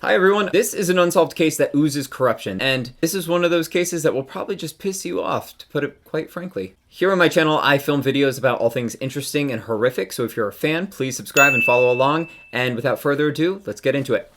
Hi everyone, this is an unsolved case that oozes corruption, and this is one of those cases that will probably just piss you off, to put it quite frankly. Here on my channel, I film videos about all things interesting and horrific, so if you're a fan, please subscribe and follow along, and without further ado, let's get into it.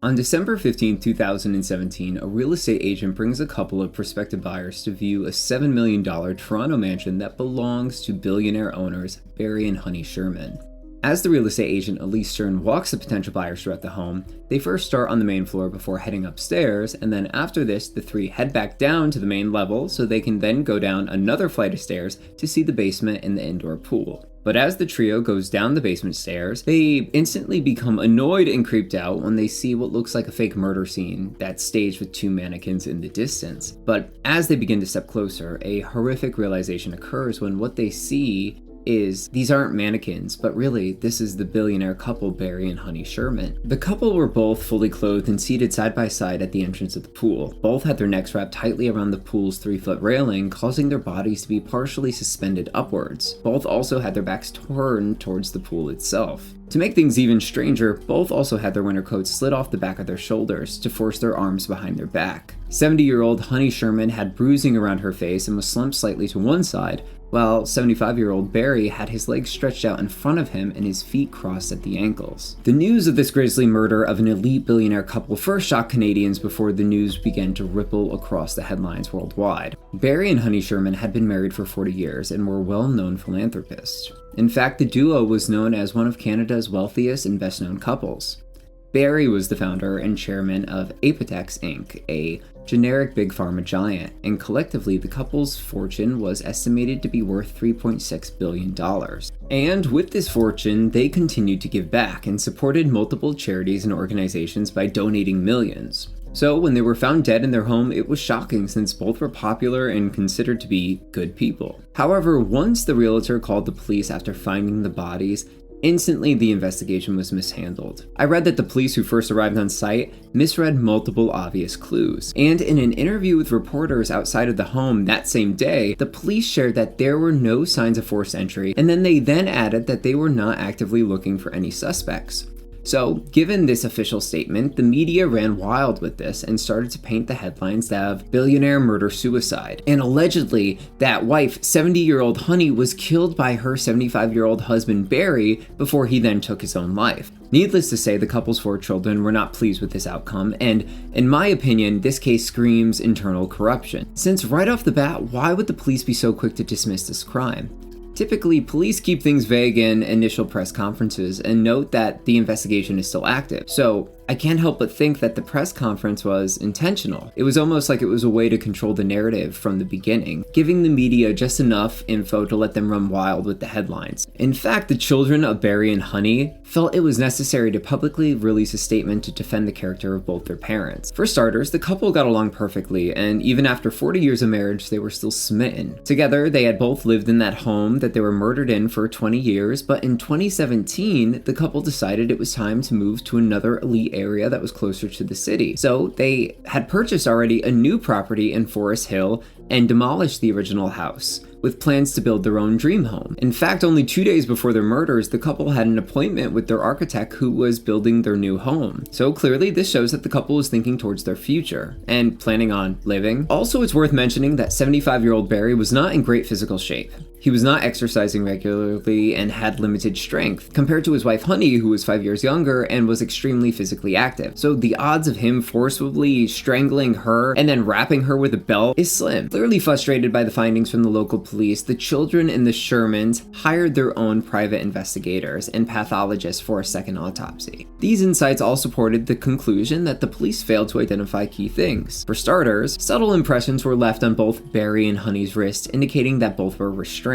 On December 15, 2017, a real estate agent brings a couple of prospective buyers to view a $7 million Toronto mansion that belongs to billionaire owners Barry and Honey Sherman. As the real estate agent Elise Stern walks the potential buyers throughout the home, they first start on the main floor before heading upstairs, and then after this, the three head back down to the main level so they can then go down another flight of stairs to see the basement and the indoor pool. But as the trio goes down the basement stairs, they instantly become annoyed and creeped out when they see what looks like a fake murder scene that's staged with two mannequins in the distance. But as they begin to step closer, a horrific realization occurs when what they see is these aren't mannequins, but really this is the billionaire couple Barry and Honey Sherman. The couple were both fully clothed and seated side by side at the entrance of the pool. Both had their necks wrapped tightly around the pool's 3-foot railing, causing their bodies to be partially suspended upwards. Both also had their backs turned towards the pool itself. To make things even stranger, both also had their winter coats slid off the back of their shoulders to force their arms behind their back. 70-year-old Honey Sherman had bruising around her face and was slumped slightly to one side, while 75-year-old Barry had his legs stretched out in front of him and his feet crossed at the ankles. The news of this grisly murder of an elite billionaire couple first shocked Canadians before the news began to ripple across the headlines worldwide. Barry and Honey Sherman had been married for 40 years and were well-known philanthropists. In fact, the duo was known as one of Canada's wealthiest and best-known couples. Barry was the founder and chairman of Apotex Inc., a generic big pharma giant, and collectively the couple's fortune was estimated to be worth $3.6 billion. And with this fortune, they continued to give back and supported multiple charities and organizations by donating millions. So when they were found dead in their home, it was shocking since both were popular and considered to be good people. However, once the realtor called the police after finding the bodies, instantly the investigation was mishandled. I read that the police who first arrived on site misread multiple obvious clues. And in an interview with reporters outside of the home that same day, the police shared that there were no signs of forced entry, and then they added that they were not actively looking for any suspects. So, given this official statement, the media ran wild with this and started to paint the headlines of billionaire murder-suicide. And allegedly, that wife, 70-year-old Honey, was killed by her 75-year-old husband Barry before he then took his own life. Needless to say, the couple's 4 children were not pleased with this outcome, and in my opinion, this case screams internal corruption. Since right off the bat, why would the police be so quick to dismiss this crime? Typically, police keep things vague in initial press conferences and note that the investigation is still active. So, I can't help but think that the press conference was intentional. It was almost like it was a way to control the narrative from the beginning, giving the media just enough info to let them run wild with the headlines. In fact, the children of Barry and Honey felt it was necessary to publicly release a statement to defend the character of both their parents. For starters, the couple got along perfectly, and even after 40 years of marriage, they were still smitten. Together, they had both lived in that home that they were murdered in for 20 years, but in 2017, the couple decided it was time to move to another elite area that was closer to the city. So they had purchased already a new property in Forest Hill and demolished the original house, with plans to build their own dream home. In fact, only 2 days before their murders, the couple had an appointment with their architect who was building their new home. So clearly this shows that the couple was thinking towards their future and planning on living. Also, it's worth mentioning that 75-year-old Barry was not in great physical shape. He was not exercising regularly and had limited strength, compared to his wife Honey, who was 5 years younger and was extremely physically active. So the odds of him forcibly strangling her and then wrapping her with a belt is slim. Clearly frustrated by the findings from the local police, the children and the Shermans hired their own private investigators and pathologists for a second autopsy. These insights all supported the conclusion that the police failed to identify key things. For starters, subtle impressions were left on both Barry and Honey's wrists, indicating that both were restrained.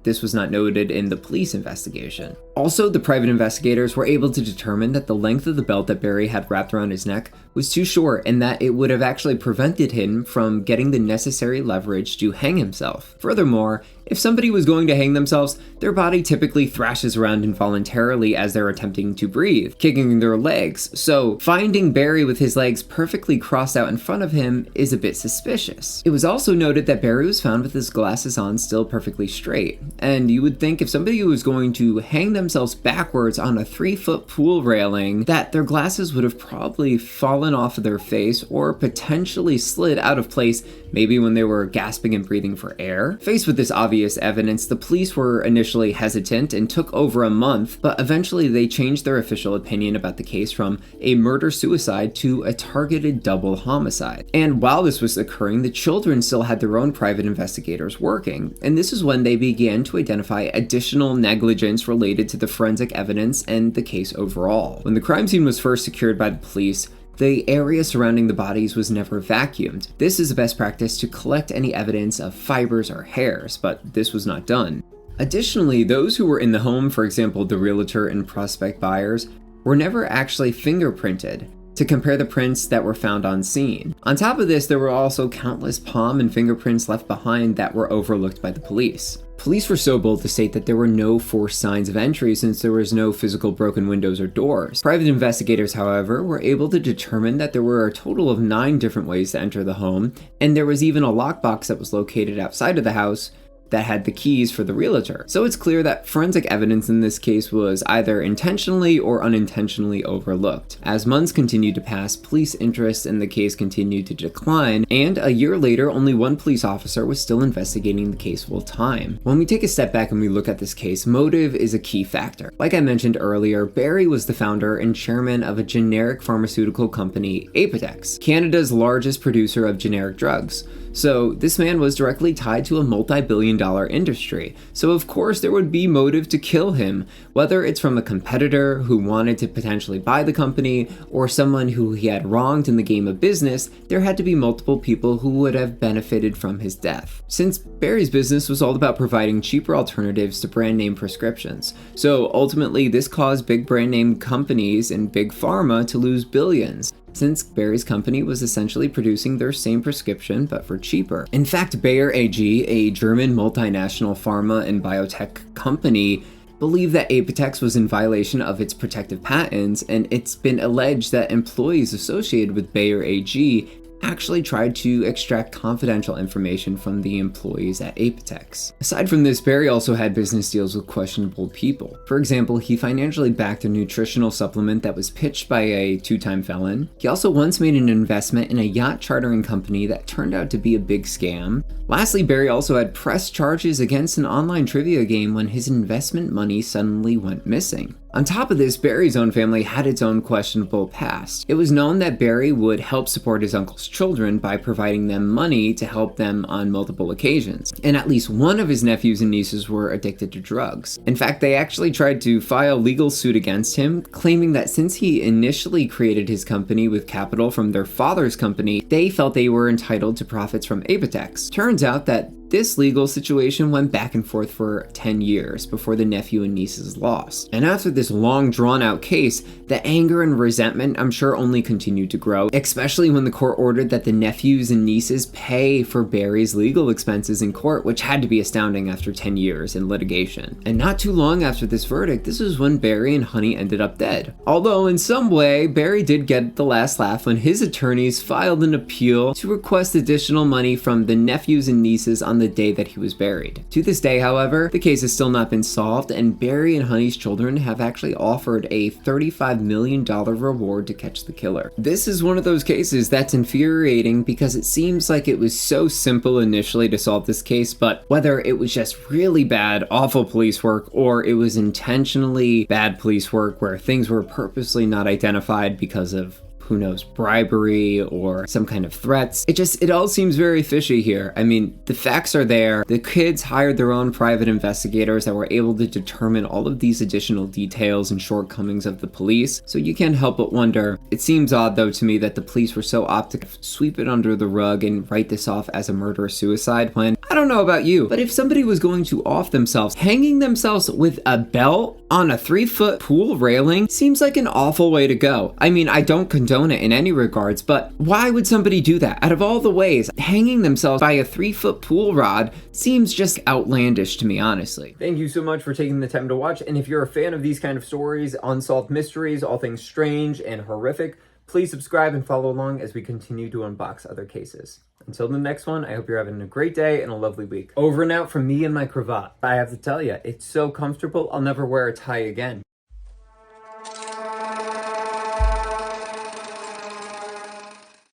This was not noted in the police investigation. Also, the private investigators were able to determine that the length of the belt that Barry had wrapped around his neck was too short and that it would have actually prevented him from getting the necessary leverage to hang himself. Furthermore, if somebody was going to hang themselves, their body typically thrashes around involuntarily as they're attempting to breathe, kicking their legs. So finding Barry with his legs perfectly crossed out in front of him is a bit suspicious. It was also noted that Barry was found with his glasses on still perfectly straight. And you would think if somebody was going to hang themselves backwards on a 3-foot pool railing, that their glasses would have probably fallen off of their face or potentially slid out of place, maybe when they were gasping and breathing for air. Faced with this obvious evidence, the police were initially hesitant and took over a month, but eventually they changed their official opinion about the case from a murder-suicide to a targeted double homicide. And while this was occurring, the children still had their own private investigators working, and this is when they began to identify additional negligence related to the forensic evidence and the case overall. When the crime scene was first secured by the police, the area surrounding the bodies was never vacuumed. This is a best practice to collect any evidence of fibers or hairs, but this was not done. Additionally, those who were in the home, for example the realtor and prospect buyers, were never actually fingerprinted to compare the prints that were found on scene. On top of this, there were also countless palm and fingerprints left behind that were overlooked by the police. Police were so bold to state that there were no forced signs of entry since there was no physical broken windows or doors. Private investigators, however, were able to determine that there were a total of 9 different ways to enter the home, and there was even a lockbox that was located outside of the house that had the keys for the realtor. So it's clear that forensic evidence in this case was either intentionally or unintentionally overlooked. As months continued to pass, police interest in the case continued to decline, and a year later, only one police officer was still investigating the case full time. When we take a step back and we look at this case, motive is a key factor. Like I mentioned earlier, Barry was the founder and chairman of a generic pharmaceutical company, Apotex, Canada's largest producer of generic drugs. So this man was directly tied to a multi-billion-dollar industry, so of course there would be motive to kill him, whether it's from a competitor who wanted to potentially buy the company, or someone who he had wronged in the game of business. There had to be multiple people who would have benefited from his death. Since Barry's business was all about providing cheaper alternatives to brand name prescriptions, so ultimately this caused big brand name companies and big pharma to lose billions, since Barry's company was essentially producing their same prescription but for cheaper. In fact, Bayer AG, a German multinational pharma and biotech company, believed that Apotex was in violation of its protective patents, and it's been alleged that employees associated with Bayer AG actually tried to extract confidential information from the employees at Apotex. Aside from this, Barry also had business deals with questionable people. For example, he financially backed a nutritional supplement that was pitched by a 2-time felon. He also once made an investment in a yacht chartering company that turned out to be a big scam. Lastly, Barry also had pressed charges against an online trivia game when his investment money suddenly went missing. On top of this, Barry's own family had its own questionable past. It was known that Barry would help support his uncle's children by providing them money to help them on multiple occasions, and at least one of his nephews and nieces were addicted to drugs. In fact, they actually tried to file legal suit against him, claiming that since he initially created his company with capital from their father's company, they felt they were entitled to profits from Apotex. Turns out that this legal situation went back and forth for 10 years before the nephew and nieces lost. And after this long drawn out case, the anger and resentment I'm sure only continued to grow, especially when the court ordered that the nephews and nieces pay for Barry's legal expenses in court, which had to be astounding after 10 years in litigation. And not too long after this verdict, this is when Barry and Honey ended up dead. Although in some way, Barry did get the last laugh when his attorneys filed an appeal to request additional money from the nephews and nieces on the day that he was buried. To this day, however, the case has still not been solved, and Barry and Honey's children have actually offered a $35 million reward to catch the killer. This is one of those cases that's infuriating because it seems like it was so simple initially to solve this case, but whether it was just really bad, awful police work, or it was intentionally bad police work where things were purposely not identified because of who knows, bribery or some kind of threats. It all seems very fishy here. I mean, the facts are there. The kids hired their own private investigators that were able to determine all of these additional details and shortcomings of the police. So you can't help but wonder. It seems odd though to me that the police were so optic to sweep it under the rug and write this off as a murder-suicide when, I don't know about you, but if somebody was going to off themselves, hanging themselves with a belt on a 3-foot pool railing seems like an awful way to go. I mean, I don't condone it in any regards, but why would somebody do that? Out of all the ways, hanging themselves by a 3-foot pool rod seems just outlandish to me, honestly. Thank you so much for taking the time to watch, and if you're a fan of these kind of stories, unsolved mysteries, all things strange and horrific, please subscribe and follow along as we continue to unbox other cases. Until the next one, I hope you're having a great day and a lovely week. Over and out from me and my cravat. I have to tell you, it's so comfortable, I'll never wear a tie again.